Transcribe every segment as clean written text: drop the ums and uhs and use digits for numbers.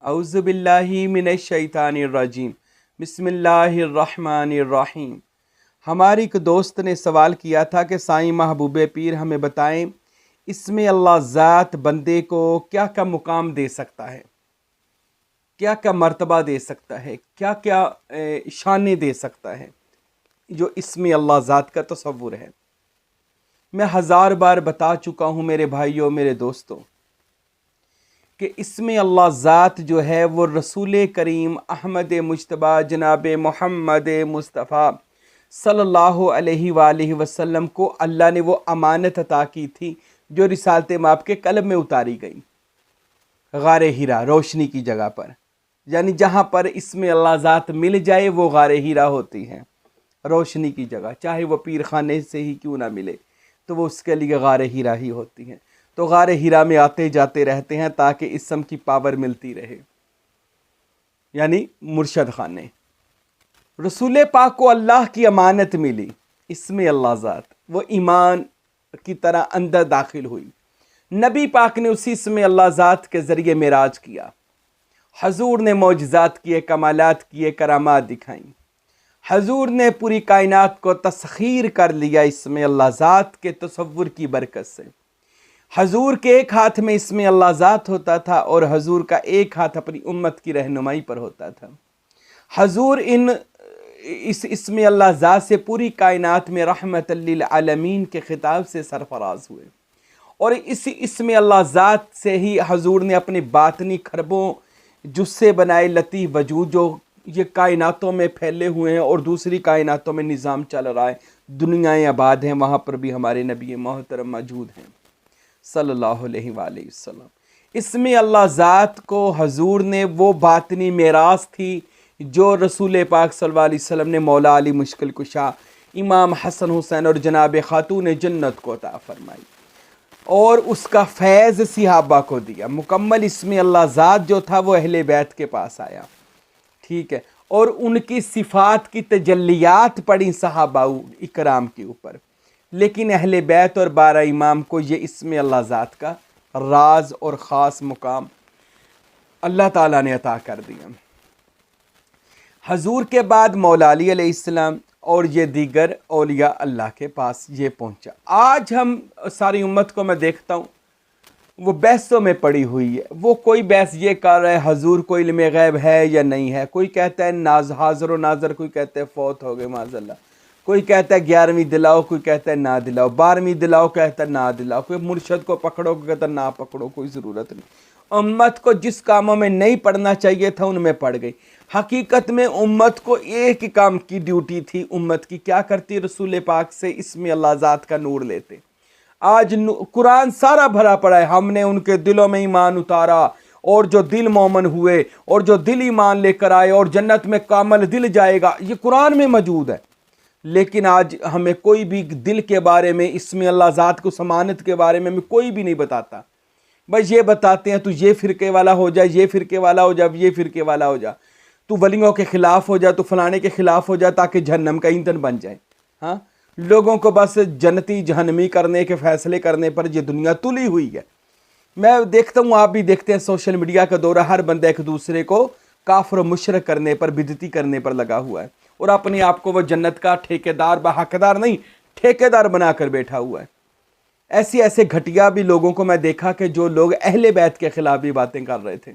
औज़ु बिल्लाहि मिनश शैतानिर रजीम। बिस्मिल्लाहिर्रहमानिर्रहीम। हमारी एक दोस्त ने सवाल किया था कि साईं महबूब पीर हमें बताएं, इसमें अल्लाह ज़ात बंदे को क्या क्या मुकाम दे सकता है, क्या क्या मर्तबा दे सकता है, क्या क्या शाने दे सकता है, जो इसमें अल्लाह ज़ात का तसव्वुर है। मैं हज़ार बार बता चुका हूँ मेरे भाइयों, मेरे दोस्तों, कि इसमें अल्लाह ज़ात जो है वो रसूल करीम अहमद मुज्तबा जनाब मोहम्मद मुस्तफ़ा सल्लल्लाहु अलैहि वालैहि वसल्लम को अल्लाह ने वो अमानत अता की थी जो रिसालत माप के कलम में उतारी गई गारे हीरा, रोशनी की जगह पर। यानी जहाँ पर इसमें अल्लाह ज़ात मिल जाए वो गारे हीरा होती हैं, रोशनी की जगह, चाहे वो पीर खाने से ही क्यों ना मिले तो वो उसके लिए गारे हीरा ही होती हैं। तो गारे हीरा में आते जाते रहते हैं ताकि इसम की पावर मिलती रहे, यानी मुर्शद खाने। रसूल पाक को अल्लाह की अमानत मिली, इसमें अल्लाह ज़ात वो ईमान की तरह अंदर दाखिल हुई। नबी पाक ने उसी इसमें अल्लाह ज़ात के ज़रिए मेराज किया, हजूर ने मौजज़ात किए, कमालात किए, करामात दिखाई। हजूर ने पूरी कायनात को तस्खीर कर लिया इसमें अल्लाह ज़ात के तसव्वुर की बरकत से। हजूर के एक हाथ में इसमें अल्लाह ज़ात होता था और हजूर का एक हाथ अपनी उम्मत की रहनुमाई पर होता था। हजूर इसमें अल्लाह ज़ात से पूरी कायनात में रहमतल लिल आलमीन के खिताब से सरफराज हुए और इसमें अल्लाह ज़ात से ही हजूर ने अपने बातनी खरबों जुस्से बनाए लतीफ़ वजूद जो ये कायनातों में फैले हुए हैं और दूसरी कायनातों में निज़ाम चल रहा है, दुनियाएँ आबाद हैं, वहाँ पर भी हमारे नबी मोहतरम मौजूद हैं सल्लल्लाहु अलैहि वसल्लम। इसमें अल्लाह ज़ात को हजूर ने वो बातनी मेरास थी जो रसूल पाक सल्लल्लाहु अलैहि वसल्लम ने मौला अली मुश्किल कुशा इमाम हसन हुसैन और जनाब खातून जन्नत को अता फरमाई और उसका फैज़ सिहाबा को दिया। मुकम्मल इसमें अल्लाह ज़ात जो था वो अहले बैत के पास आया, ठीक है, और उनकी सिफ़ात की तजल्लियात पड़ी सहाबा इकराम के ऊपर। लेकिन अहले बैत और 12 इमाम को ये इसमें अल्लाह ज़ात का राज और ख़ास मुकाम अल्लाह ताला ने अता कर दिया। हजूर के बाद मौला अली अलैहिस्सलाम और ये दीगर औलिया अल्लाह के पास ये पहुँचा। आज हम सारी उम्मत को मैं देखता हूँ वो बहसों में पड़ी हुई है। वो कोई बहस ये कर रहा है हजूर को इल्म गैब है या नहीं है, कोई कहता है हाज़िर व नाज़र, कोई कहता है फौत हो गए माज़अल्लाह, कोई कहता है 11वीं दिलाओ, कोई कहता है ना दिलाओ, 12वीं दिलाओ, कहता है ना दिलाओ, कोई मुर्शद को पकड़ो, कोई कहता है ना पकड़ो, कोई ज़रूरत नहीं। उम्मत को जिस कामों में नहीं पढ़ना चाहिए था उनमें पड़ गई। हकीकत में उम्मत को एक ही काम की ड्यूटी थी, उम्मत की क्या करती, रसूल पाक से इसमें अल्लाह ज़ात का नूर लेते। आज कुरान सारा भरा पड़ा है, हमने उनके दिलों में ईमान उतारा और जो दिल मोमन हुए और जो दिल ईमान लेकर आए और जन्नत में कामल दिल जाएगा, ये कुरान में मौजूद है। लेकिन आज हमें कोई भी दिल के बारे में, इसमें अल्लाह ज़ात को समानत के बारे में कोई भी नहीं बताता। बस ये बताते हैं तू ये फ़िरके वाला हो जा, ये फ़िरके वाला हो जा, ये फ़िरके वाला हो जा, तू वलियों के ख़िलाफ़ हो जा, तू फलाने के ख़िलाफ़ हो जा ताकि जहन्नम का ईंधन बन जाए। हाँ, लोगों को बस जन्नती जहन्नमी करने के फ़ैसले करने पर ये दुनिया तुली हुई है। मैं देखता हूँ, आप भी देखते हैं, सोशल मीडिया का दौरा, हर बंदा एक दूसरे को काफ़िर मुशरिक करने पर, बिदती करने पर लगा हुआ है और अपने आप को वो जन्नत का ठेकेदार, हकदार नहीं, ठेकेदार बनाकर बैठा हुआ है। ऐसे ऐसे घटिया भी लोगों को मैं देखा कि जो लोग अहले बैत के ख़िलाफ़ भी बातें कर रहे थे,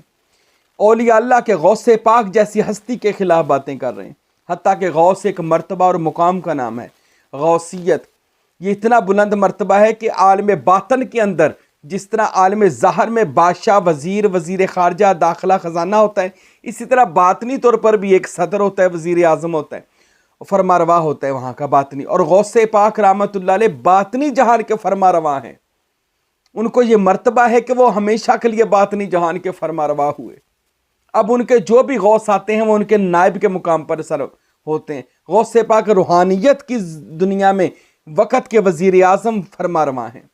औलिया अल्लाह के गौसे पाक जैसी हस्ती के ख़िलाफ़ बातें कर रहे हैं। हत्ता कि गौस एक मर्तबा और मुकाम का नाम है, गौसियत। ये इतना बुलंद मर्तबा है कि आलम बातन के अंदर जिस तरह आलम ज़ाहर में बादशाह, वज़ीर, वज़ीर ख़ारजा, दाखिला, ख़जाना होता है, इसी तरह बातनी तौर पर भी एक सदर होता है, वज़ीर आज़म होता है, फरमारवा होता है वहाँ का बातनी। और गौसे पाक रहमतुल्लाह अलैह बातनी जहान के फरमारवा हैं। उनको ये मर्तबा है कि वो हमेशा के लिए बातनी जहान के फरमारवा हुए। अब उनके जो भी गौस आते हैं वो उनके नायब के मुकाम पर सर होते हैं। गौसे पाक रूहानियत की दुनिया में वक़्त के वज़ीर आज़म फरमारवा हैं।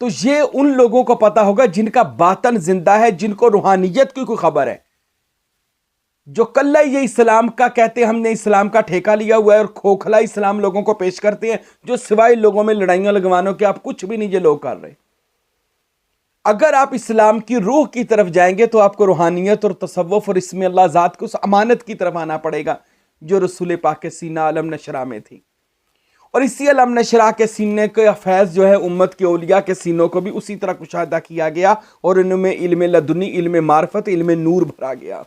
तो ये उन लोगों को पता होगा जिनका बातन जिंदा है, जिनको रूहानियत की कोई खबर है, जो कल्ला ये इस्लाम का कहते हैं हमने इस्लाम का ठेका लिया हुआ है और खोखला इस्लाम लोगों को पेश करते हैं, जो सिवाय लोगों में लड़ाइयां लगवानों के आप कुछ भी नहीं ये लोग कर रहे। अगर आप इस्लाम की रूह की तरफ जाएंगे तो आपको रूहानियत और तसव्वुफ और इसमें अल्लाह ज़ात को उस अमानत की तरफ आना पड़ेगा जो रसूल पाक के सीना अलम नशरा में थी। और इसी अलम नशरा के सीने का फैज़ जो है उम्मत के औलिया के सीनों को भी उसी तरह कुशादा किया गया और इनमें इल्म लदुनी, इल्म मार्फत, इल्म नूर भरा गया।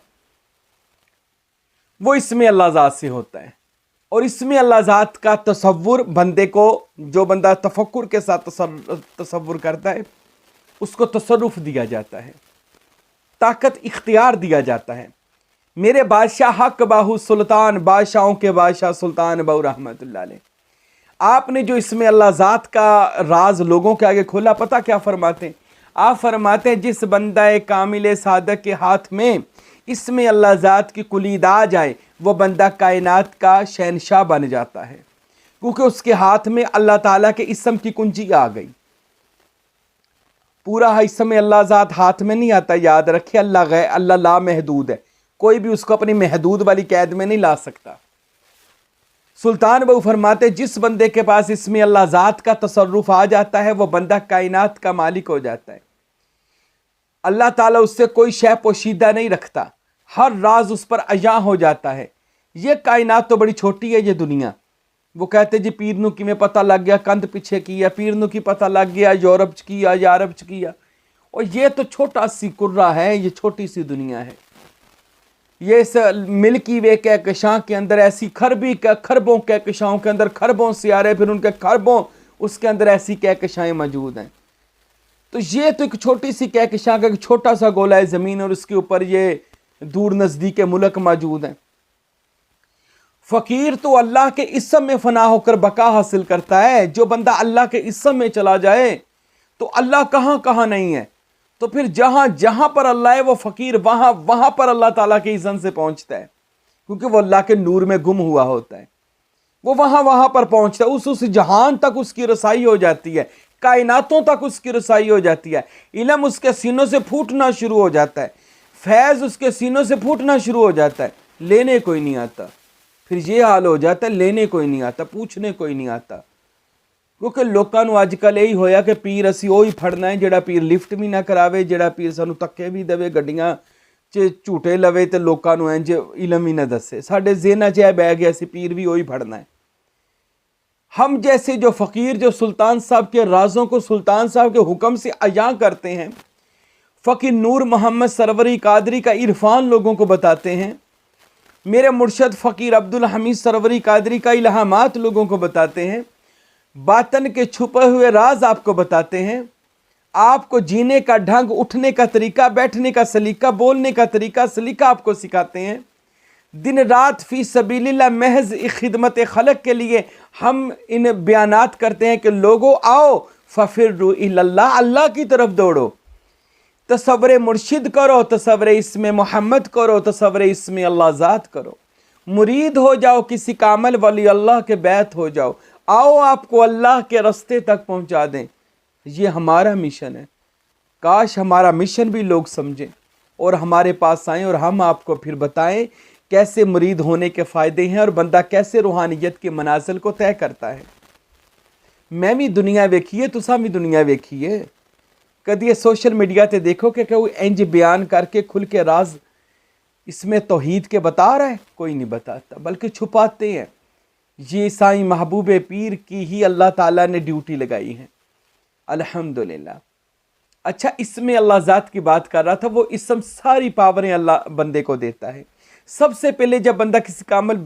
वो इसमें अल्लाह ज़ात से होता है और इसमें अल्लाह ज़ात का तसव्वुर बंदे को, जो बंदा तफक्कुर के साथ तसव्वुर करता है उसको तसर्रुफ दिया जाता है, ताकत इख्तियार दिया जाता है। मेरे बादशाह हक बाहू सुल्तान, बादशाहों के बादशाह सुल्तान बाहू रहमतुल्लाह अलैह। आपने जो इसमें अल्लाह ज़ात का राज लोगों के आगे खोला, पता क्या फरमाते हैं? आप फरमाते हैं जिस बंदा कामिल सादक के हाथ में इसमें अल्लाह ज़ात की कुलीद आ जाए वो बंदा कायनात का शहनशाह बन जाता है, क्योंकि उसके हाथ में अल्लाह ताला के इस्म की कुंजी आ गई। पूरा इसमें अल्लाह ज़ात हाथ में नहीं आता, याद रखिए। अल्लाह ला महदूद है, कोई भी उसको अपनी महदूद वाली कैद में नहीं ला सकता। सुल्तान बहू फरमाते जिस बंदे के पास इसमें अल्लाह ज़ात का तसर्रुफ आ जाता है वो बंदा कायनात का मालिक हो जाता है। अल्लाह ताला उससे कोई शय पोशीदा नहीं रखता, हर राज उस पर अया हो जाता है। ये कायनात तो बड़ी छोटी है, ये दुनिया। वो कहते जी पीर नू किमें पता लग गया कंध पीछे किया, पीर नू की पता लग गया यूरोप च किया या अरब च किया। और ये तो छोटा सी कुर्रा है, ये छोटी सी दुनिया है। ये इस मिल्की वे कहकशां के अंदर ऐसी खरबों कहकशाओं के अंदर खरबों सियारे, फिर उनके खरबों उसके अंदर ऐसी कहकशाएं मौजूद हैं। तो ये तो एक छोटी सी कहकशां का एक छोटा सा गोला है ज़मीन और उसके ऊपर ये दूर नज़दीक मुल्क मौजूद हैं। फ़कीर तो अल्लाह के इस्म में फना होकर बका हासिल करता है। जो बंदा अल्लाह के इस्म में चला जाए तो अल्लाह कहाँ कहाँ नहीं है, तो फिर जहाँ जहाँ पर अल्लाह है वो फ़कीर वहाँ वहाँ पर अल्लाह ताला के इज़्ज़त से पहुँचता है, क्योंकि वो अल्लाह के नूर में गुम हुआ होता है। वो वहाँ वहाँ पर पहुँचता है, उस जहान तक उसकी रसाई हो जाती है, कायनातों तक उसकी रसाई हो जाती है। इल्म उसके सीनों से फूटना शुरू हो जाता है, फैज़ उसके सीनों से फूटना शुरू हो जाता है। लेने कोई नहीं आता, फिर ये हाल हो जाता है, लेने कोई नहीं आता, पूछने कोई नहीं आता। क्योंकि लोगों को अजकल यही होया कि पीर असी वही फड़ना है जिहड़ा पीर लिफ्ट भी ना करावे, जिहड़ा पीर सानू धक्के भी देवे, गड्डियां च झूटे लवे तो लोगों को इंज इलम ही ना दसे। साडे ज़हनां च बह गया असी पीर भी वही फड़ना है। हम जैसे जो फ़कीर जो सुल्तान साहब के राज़ों को सुल्तान साहब के हुक्म से अया करते हैं, फ़कीर नूर मोहम्मद सरवरी कादरी का इरफान लोगों को बताते हैं, मेरे मुर्शद फ़कीर अब्दुल हमीद सरवरी कादरी का इल्हामात लोगों को बताते हैं, बातन के छुपे हुए राज आपको बताते हैं, आपको जीने का ढंग, उठने का तरीका, बैठने का सलीका, बोलने का तरीका सलीका आपको सिखाते हैं। दिन रात फ़ी सबीलिल्लाह महज खिदमत खलक के लिए हम इन बयानात करते हैं कि लोगों आओ फ़फ़िर्रू इलल्लाह, अल्लाह की तरफ दौड़ो, तसव्वुर मुर्शिद करो, तसव्वुर इसमें मोहम्मद करो, तसव्वुर इसमें अल्लाह ज़ात करो, मुरीद हो जाओ, किसी कामल वली अल्लाह के बैत हो जाओ, आओ आपको अल्लाह के रास्ते तक पहुंचा दें। ये हमारा मिशन है। काश हमारा मिशन भी लोग समझें और हमारे पास आएँ और हम आपको फिर बताएं कैसे मुरीद होने के फ़ायदे हैं और बंदा कैसे रूहानियत के मनाजिल को तय करता है। मैं भी दुनिया वेखिए, तुसा भी दुनिया वेखिए। कभी ये सोशल मीडिया ते देखो कि कोई इंज बयान करके खुल के राज इसमें तौहीद के बता रहा है, कोई नहीं बताता, बल्कि छुपाते हैं। ये साईं महबूब पीर की ही अल्लाह ताला ने ड्यूटी लगाई है, अल्हम्दुलिल्लाह। अच्छा, इसमें अल्लाह ज़ात की बात कर रहा था। वो इसम सारी पावरें अल्लाह बंदे को देता है। सबसे पहले जब बंदा किसी कामल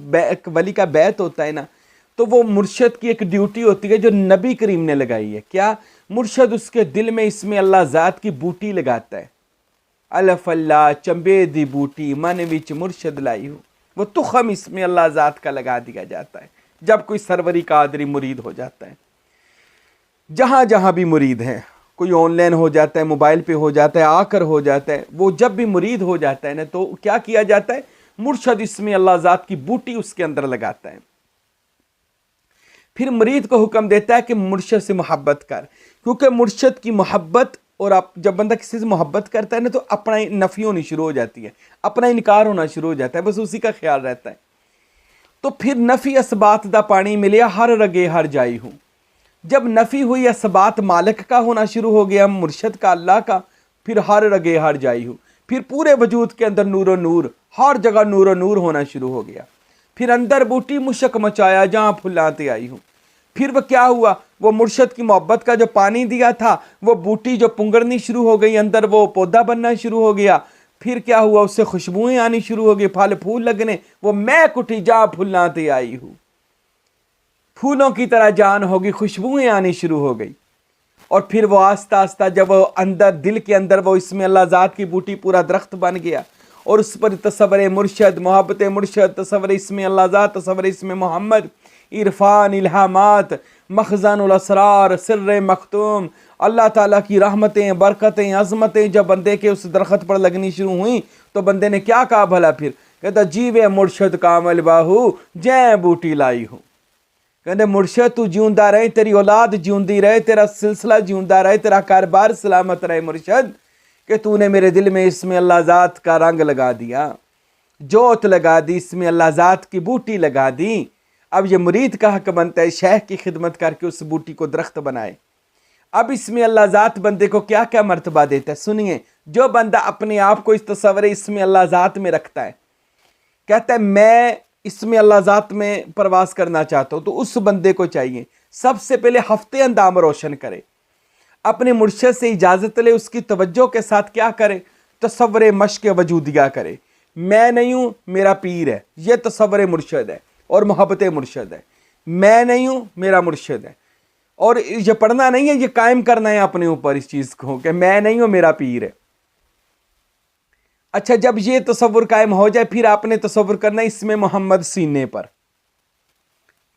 वली का बैत होता है ना, तो वो मुर्शद की एक ड्यूटी होती है जो नबी करीम ने लगाई है। क्या? मुर्शद उसके दिल में इसमें अल्लाह ज़ात की बूटी लगाता है। अलफल्ला चंबे दी बूटी मन विच मुर्शद लाई हो, वो तुखम इसमें अल्लाह ज़ात का लगा दिया जाता है जब कोई सरवरी कादरी मुरीद हो जाता है। जहाँ जहाँ भी मुरीद है, कोई ऑनलाइन हो जाता है, मोबाइल पे हो जाता है, आकर हो जाता है, वो जब भी मुरीद हो जाता है ना, तो क्या किया जाता है? मुर्शद इसमें अल्लाह ज़ात की बूटी उसके अंदर लगाता है। फिर मुरीद को हुक्म देता है कि मुर्शद से मोहब्बत कर, क्योंकि मुर्शद की मोहब्बत, और आप जब बंदा किसी से मोहब्बत करता है ना, तो अपना नफ़ी होनी शुरू हो जाती है, अपना इनकार होना शुरू हो जाता है, बस उसी का ख्याल रहता है। तो फिर नफ़ी असबात दा पानी मिले हर रगे हर जाई हूँ। जब नफ़ी हुई असबात मालिक का होना शुरू हो गया, मुर्शद का, अल्लाह का, फिर हर रगे हर जाई हूँ, फिर पूरे वजूद के अंदर नूर नूर, हर जगह नूर नूर होना शुरू हो गया। फिर अंदर बूटी मुशक मचाया जहाँ फुलाते आई हूँ। फिर वह क्या हुआ, वो मुर्शद की मोहब्बत का जो पानी दिया था वो बूटी जो पुंगरनी शुरू हो गई, अंदर वो पौधा बनना शुरू हो गया। फिर क्या हुआ, उससे खुशबुएं आनी शुरू हो गई, फल फूल लगने, वो मैं कुटी जहाँ फुलाते आई हूँ, फूलों की तरह जान होगी, खुशबुएं आनी शुरू हो गई। और फिर वो आस्ता आस्ता जब वो अंदर दिल के अंदर वो इसमें अल्लाह ज़ात की बूटी पूरा दरख्त बन गया, और उस पर तसव्वुर मुर्शद, मोहब्बत मुर्शद, तसव्वुर इसमें अल्लाह ज़ात, तसव्वुर इसमें मोहम्मद, इरफान, इल्हामात, मखज़ानुल असरार, सिर्र मखतूम, अल्लाह ताला की रहमतें, बरकतें, अज़मतें जब बंदे के उस दरख्त पर लगनी शुरू हुई तो बंदे ने क्या कहा भला, फिर कहता जीवे मुर्शद कामल बाहू जै बूटी लाई हूँ। कहते मुर्शद तू जिंदा रहे, तेरी औलाद जिंदी रहे, तेरा सिलसिला जिंदा रहे, तेरा कारोबार सलामत रहे मुर्शद, कि तूने मेरे दिल में इसमें अल्लाह ज़ात का रंग लगा दिया, जोत लगा दी, इसमें अल्लाह ज़ात की बूटी लगा दी। अब ये मुरीद का हक बनता है शेख की खिदमत करके उस बूटी को दरख्त बनाए। अब इसमें अल्लाह ज़ात बंदे को क्या क्या मर्तबा देता है सुनिए। जो बंदा अपने आप को इस तसव्वुर इसमें अल्लाह ज़ात में रखता है, कहता है मैं इसमें अल्लाह ज़ात में प्रवास करना चाहता हूँ, तो उस बंदे को चाहिए सबसे पहले हफ्ते अंदाम रोशन करे, अपने मुर्शद से इजाज़त ले, उसकी तवज्जो के साथ क्या करे, तसव्वुर मश्क वजूदिया करे। मैं नहीं हूँ, मेरा पीर है, ये तसव्वुर मुर्शद है और मोहब्बत मुर्शद है। मैं नहीं हूँ, मेरा मुर्शद है। और ये पढ़ना नहीं है, ये कायम करना है अपने ऊपर इस चीज़ को कि मैं नहीं हूँ, मेरा पीर है। अच्छा, जब ये तसव्वुर कायम हो जाए फिर आपने तसव्वुर करना इसमें मोहम्मद सीने पर,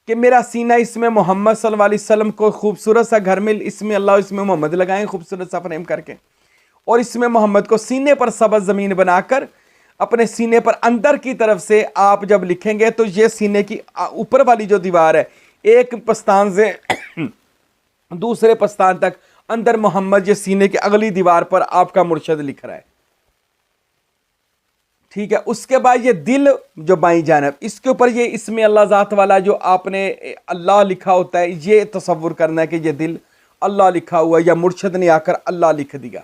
कि मेरा सीना इसमें मोहम्मद सल्लल्लाहु अलैहि वसल्लम को खूबसूरत सा घर में इसमें अल्लाह इसमें मोहम्मद लगाएं खूबसूरत सा फ्रेम करके, और इसमें मोहम्मद को सीने पर सबज ज़मीन बनाकर अपने सीने पर अंदर की तरफ से आप जब लिखेंगे तो ये सीने की ऊपर वाली जो दीवार है, एक पस्तान से दूसरे पस्तान तक अंदर मोहम्मद, ये सीने की अगली दीवार पर आपका मुर्शद लिख रहा है। ठीक है, उसके बाद ये दिल जो बाईं जानब, इसके ऊपर ये इसमें अल्लाह ज़ात वाला जो आपने अल्लाह लिखा होता है, ये तसव्वुर करना है कि ये दिल अल्लाह लिखा हुआ या मुर्शद ने आकर अल्लाह लिख दिया।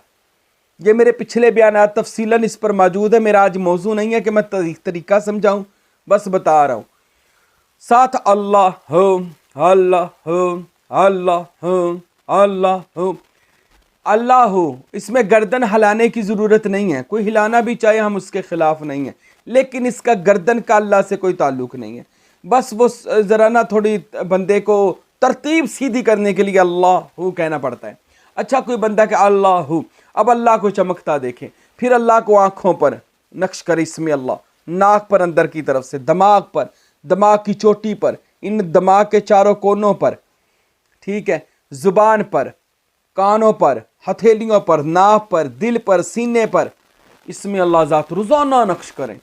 ये मेरे पिछले बयान तफसीलन इस पर मौजूद है। मेरा आज मौजू नहीं है कि मैं तरीका समझाऊं, बस बता रहा हूं। साथ अल्लाह हो, अल्लाह हो, अल्लाह हो, अल्लाह हो, अल्लाह हो। इसमें गर्दन हिलाने की ज़रूरत नहीं है, कोई हिलाना भी चाहे हम उसके ख़िलाफ़ नहीं है, लेकिन इसका गर्दन का अल्लाह से कोई ताल्लुक़ नहीं है। बस वो ज़रा ना थोड़ी बंदे को तरतीब सीधी करने के लिए अल्लाह हो कहना पड़ता है। अच्छा, कोई बंदा के अल्लाह हो, अब अल्लाह को चमकता देखे, फिर अल्लाह को आँखों पर नक्श करे इसमें अल्लाह, नाक पर अंदर की तरफ से, दिमाग पर, दिमाग की चोटी पर, इन दिमाग के चारों कोनों पर, ठीक है, ज़ुबान पर, कानों पर, हथेलियों पर, नाक पर, दिल पर, सीने पर, इसमें अल्लाह ज़ात रोज़ाना नक्श करें।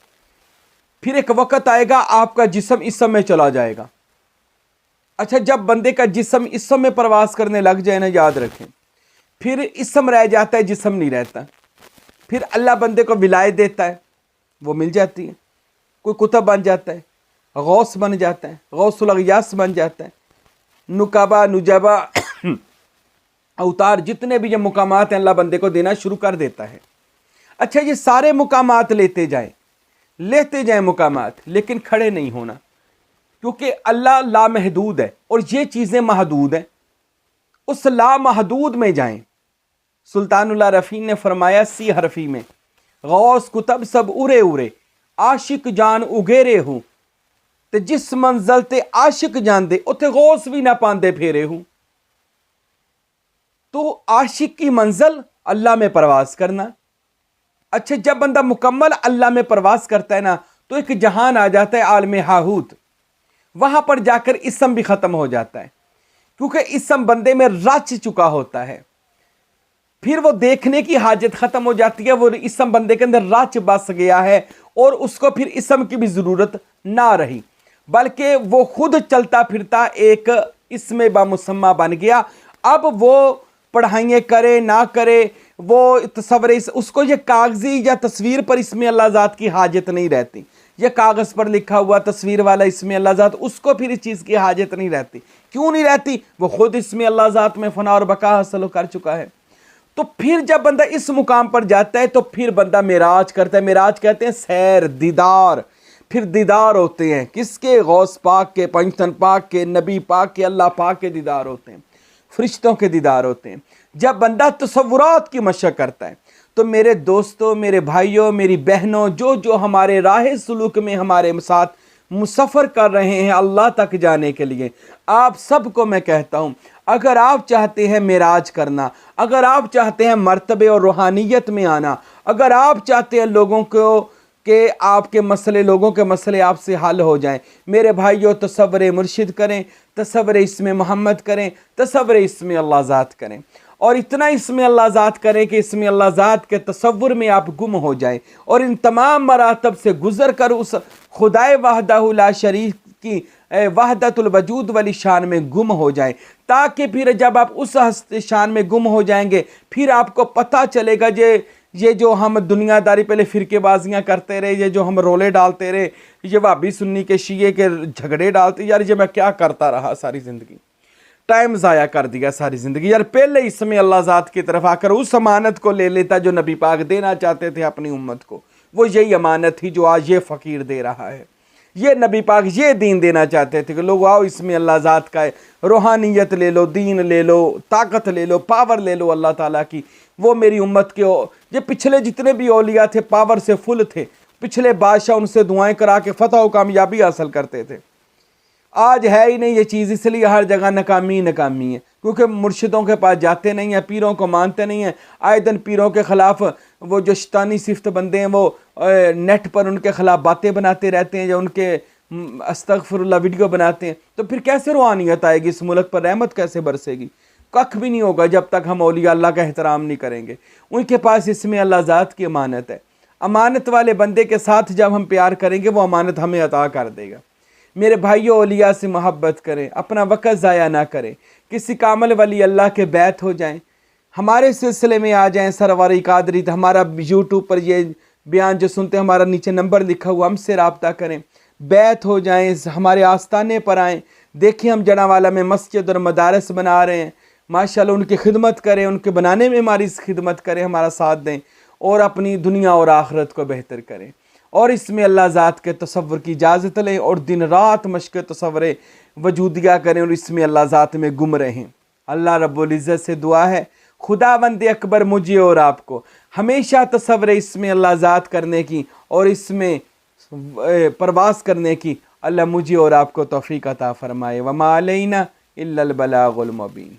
फिर एक वक़्त आएगा आपका जिस्म इस समय चला जाएगा। अच्छा, जब बंदे का जिस्म इस समय प्रवास करने लग जाए ना, याद रखें, फिर इस्म रह जाता है, जिस्म नहीं रहता। फिर अल्लाह बंदे को विलायत देता है, वो मिल जाती है। कोई कुतुब बन जाता है, गौस बन जाता है, गौसुल अग़ियास बन जाता है, नुकाबा, नुजबा, अवतार, जितने भी ये मुकामात हैं अल्लाह बंदे को देना शुरू कर देता है। अच्छा, ये सारे मुकामात लेते जाएं मुकामात, लेकिन खड़े नहीं होना, क्योंकि अल्लाह लामहदूद है और ये चीज़ें महदूद हैं। उस लामहदूद में जाएं। सुल्तानुल रफ़ी ने फरमाया सी हरफी में, गौस कुतब सब उरे उरे, आशिक जान उगेरे हूँ, ते जिस मंजिल ते आशिक जांदे उथे गौस भी ना पांदे फेरे हूँ। तो आशिक की मंजिल अल्लाह में प्रवास करना। अच्छा, जब बंदा मुकम्मल अल्लाह में प्रवास करता है ना, तो एक जहान आ जाता है आलम हाहूत, वहां पर जाकर इस्म भी खत्म हो जाता है, क्योंकि इस्म बंदे में रच चुका होता है। फिर वो देखने की हाजत खत्म हो जाती है, वो इस्म बंदे के अंदर रच बस गया है और उसको फिर इस्म की भी जरूरत ना रही, बल्कि वो खुद चलता फिरता एक इस्म बामुसम्मा बन गया। अब वो पढ़ाइयाँ करे ना करे, वो तस्वीर, उसको ये कागजी या तस्वीर पर इसमें अल्लाह ज़ात की हाजत नहीं रहती, या कागज़ पर लिखा हुआ तस्वीर वाला इसमें अल्लाह ज़ात, उसको फिर इस चीज़ की हाजत नहीं रहती। क्यों नहीं रहती? वो खुद इसमें अल्लाह ज़ात में फ़ना और बका हासिल कर चुका है। तो फिर जब बंदा इस मुकाम पर जाता है तो फिर बंदा मेराज करता है। मेराज कहते हैं सैर, दीदार। फिर दीदार होते हैं किसके? गौस पाक के, पंचतन पाक के, नबी पाक के, अल्लाह पाक के दीदार होते हैं, फरिश्तों के दीदार होते हैं। जब बंदा तसव्वुरात की मशक़ करता है तो मेरे दोस्तों, मेरे भाइयों, मेरी बहनों, जो जो हमारे राह सलूक में हमारे साथ मुसफ़र कर रहे हैं अल्लाह तक जाने के लिए, आप सबको मैं कहता हूँ, अगर आप चाहते हैं मेराज करना, अगर आप चाहते हैं मर्तबे और रूहानियत में आना, अगर आप चाहते हैं लोगों को कि आपके मसले, लोगों के मसले आपसे हल हो जाएं, मेरे भाइयों तसव्वुर मुर्शिद करें, तसव्वुर इसमें मोहम्मद करें, तसव्वुर इसमें अल्लाह ज़ात करें, और इतना इसमें अल्लाह ज़ात करें कि इसमें अल्लाह ज़ात के तसव्वुर में आप गुम हो जाएं और इन तमाम मरातब से गुज़र कर उस खुदाए वहदहू ला शरीक की वहदतुल वजूद वाली शान में गुम हो जाएं, ताकि फिर जब आप उस हस्ती शान में गुम हो जाएंगे फिर आपको पता चलेगा ये जो हम दुनियादारी पहले फ़िरकेबाजियाँ करते रहे, ये जो हम रोले डालते रहे, ये वहाबी सुन्नी के शिये के झगड़े डालते, यार ये मैं क्या करता रहा सारी ज़िंदगी, टाइम ज़ाया कर दिया सारी ज़िंदगी। यार पहले इसमें अल्लाह ज़ात की तरफ आकर उस अमानत को ले लेता जो नबी पाक देना चाहते थे अपनी उम्मत को। वो यही अमानत थी जो आज ये फ़कीर दे रहा है। ये नबी पाक ये दीन देना चाहते थे कि लोग आओ इसमें अल्लाह ज़ात का है, रूहानियत ले लो, दीन ले लो, ताकत ले लो, पावर ले लो अल्लाह ताला की। वो मेरी उम्मत के ये पिछले जितने भी औलिया थे पावर से फुल थे, पिछले बादशाह उनसे दुआएं करा के फ़तह और कामयाबी हासिल करते थे। आज है ही नहीं ये चीज़, इसलिए हर जगह नाकामी नाकामी है, क्योंकि मुर्शिदों के पास जाते नहीं हैं, पीरों को मानते नहीं हैं। आए दिन पीरों के ख़िलाफ़ वो जो शैतानी सिफ्त बंदे हैं वो नेट पर उनके ख़िलाफ़ बातें बनाते रहते हैं या उनके अस्तगफिरुल्लाह वीडियो बनाते हैं। तो फिर कैसे रूहानियत आएगी इस मुल्क पर, रहमत कैसे बरसेगी? कख भी नहीं होगा जब तक हम औलिया अल्लाह का एहतराम नहीं करेंगे। उनके पास इसमें अल्लाह ज़ात की अमानत है। अमानत वाले बंदे के साथ जब हम प्यार करेंगे वो अमानत हमें अता कर देगा। मेरे भाइयों औलिया से मोहब्बत करें, अपना वक़्त ज़ाया ना करें, किसी कामल वली अल्लाह के बैत हो जाएं, हमारे सिलसिले में आ जाएं। सरवर कादरी, हमारा यूट्यूब पर ये बयान जो सुनते हैं, हमारा नीचे नंबर लिखा हुआ, हमसे रब्ता करें, बैत हो जाएं, हमारे आस्ताने पर आएँ। देखिए हम जनावाला में मस्जिद और मदारस बना रहे हैं, माशाल्लाह उनकी खिदमत करें, उनके बनाने में हमारी खिदमत करें, हमारा साथ दें और अपनी दुनिया और आखिरत को बेहतर करें। और इसमें अल्लाह ज़ात के तसव्वुर की इजाज़त लें और दिन रात मश्क़ तसव्वुर वजूदिया करें और इसमें अल्लाह ज़ात में गुम रहें। अल्लाह रब्बुल इज़्ज़त से दुआ है, खुदावंद अकबर मुझे और आपको हमेशा तसव्वुर इसमें अल्लाह ज़ात करने की और इसमें परवास करने की अल्लाह मुझे और आपको तौफ़ीक़ अता फ़रमाए। वमा अलैना इल्लल बलागुल मुबीन।